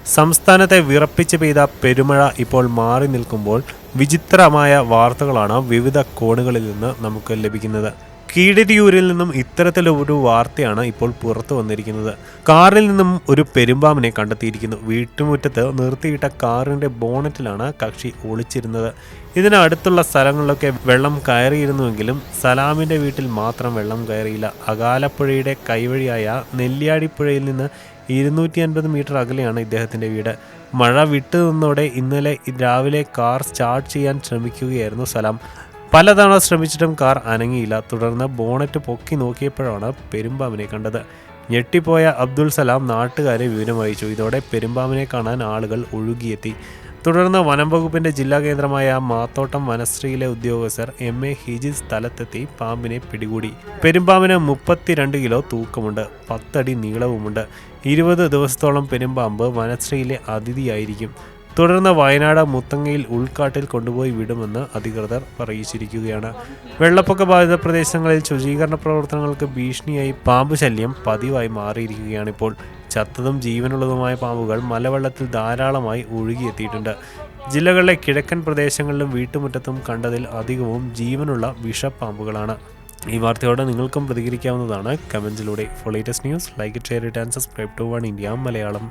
സംസ്ഥാനത്തെ വിറപ്പിച്ച് പെയ്ത പെരുമഴ ഇപ്പോൾ മാറി നിൽക്കുമ്പോൾ വിചിത്രമായ വാർത്തകളാണ് വിവിധ കോണുകളിൽ നിന്ന് നമുക്ക് ലഭിക്കുന്നത്. കീഴരിയൂരിൽ നിന്നും ഇത്തരത്തിലൊരു വാർത്തയാണ് ഇപ്പോൾ പുറത്തു വന്നിരിക്കുന്നത്. കാറിൽ നിന്നും ഒരു പെരുമ്പാമ്പിനെ കണ്ടെത്തിയിരിക്കുന്നു. വീട്ടുമുറ്റത്ത് നിർത്തിയിട്ട കാറിന്റെ ബോണറ്റിലാണ് കക്ഷി ഒളിച്ചിരുന്നത്. ഇതിനടുത്തുള്ള സ്ഥലങ്ങളിലൊക്കെ വെള്ളം കയറിയിരുന്നുവെങ്കിലും സലാമിന്റെ വീട്ടിൽ മാത്രം വെള്ളം കയറിയില്ല. അകാലപ്പുഴയുടെ കൈവഴിയായ നെല്ലിയാടിപ്പുഴയിൽ നിന്ന് 250 മീറ്റർ അകലെയാണ് ഇദ്ദേഹത്തിന്റെ വീട്. മഴ വിട്ടു നിന്നോടെ ഇന്നലെ രാവിലെ കാർ സ്റ്റാർട്ട് ചെയ്യാൻ ശ്രമിക്കുകയായിരുന്നു സലാം. പലതവണ ശ്രമിച്ചിട്ടും കാർ അനങ്ങിയില്ല. തുടർന്ന് ബോണറ്റ് പൊക്കി നോക്കിയപ്പോഴാണ് പെരുമ്പാമ്പിനെ കണ്ടത്. ഞെട്ടിപ്പോയ അബ്ദുൾ സലാം നാട്ടുകാരെ വിവരമറിയിച്ചു. ഇതോടെ പെരുമ്പാമ്പിനെ കാണാൻ ആളുകൾ ഒഴുകിയെത്തി. തുടർന്ന് വനം വകുപ്പിന്റെ ജില്ലാ കേന്ദ്രമായ മാത്തോട്ടം വനശ്രീയിലെ ഉദ്യോഗസ്ഥർ MA ഹിജിസ് സ്ഥലത്തെത്തി പാമ്പിനെ പിടികൂടി. പെരുമ്പാമ്പിന് 32 കിലോ തൂക്കമുണ്ട്, 10 അടി നീളവുമുണ്ട്. 20 ദിവസത്തോളം പെരുമ്പാമ്പ് വനശ്രീയിലെ അതിഥിയായിരിക്കും. തുടർന്ന് വയനാട് മുത്തങ്ങയിൽ ഉൾക്കാട്ടിൽ കൊണ്ടുപോയി വിടുമെന്ന് അധികൃതർ അറിയിച്ചിരിക്കുകയാണ്. വെള്ളപ്പൊക്ക ബാധിത പ്രദേശങ്ങളിൽ ശുചീകരണ പ്രവർത്തനങ്ങൾക്ക് ഭീഷണിയായി പാമ്പ് ശല്യം പതിവായി മാറിയിരിക്കുകയാണിപ്പോൾ. ചത്തതും ജീവനുള്ളതുമായ പാമ്പുകൾ മലവെള്ളത്തിൽ ധാരാളമായി ഒഴുകിയെത്തിയിട്ടുണ്ട്. ജില്ലകളിലെ കിഴക്കൻ പ്രദേശങ്ങളിലും വീട്ടുമുറ്റത്തും കണ്ടതിൽ അധികവും ജീവനുള്ള വിഷപ്പാമ്പുകളാണ്. ഈ വാർത്തയോടെ നിങ്ങൾക്കും പ്രതികരിക്കാവുന്നതാണ് കമൻസിലൂടെ. For latest news, like it, share it and subscribe to OneIndia Malayalam.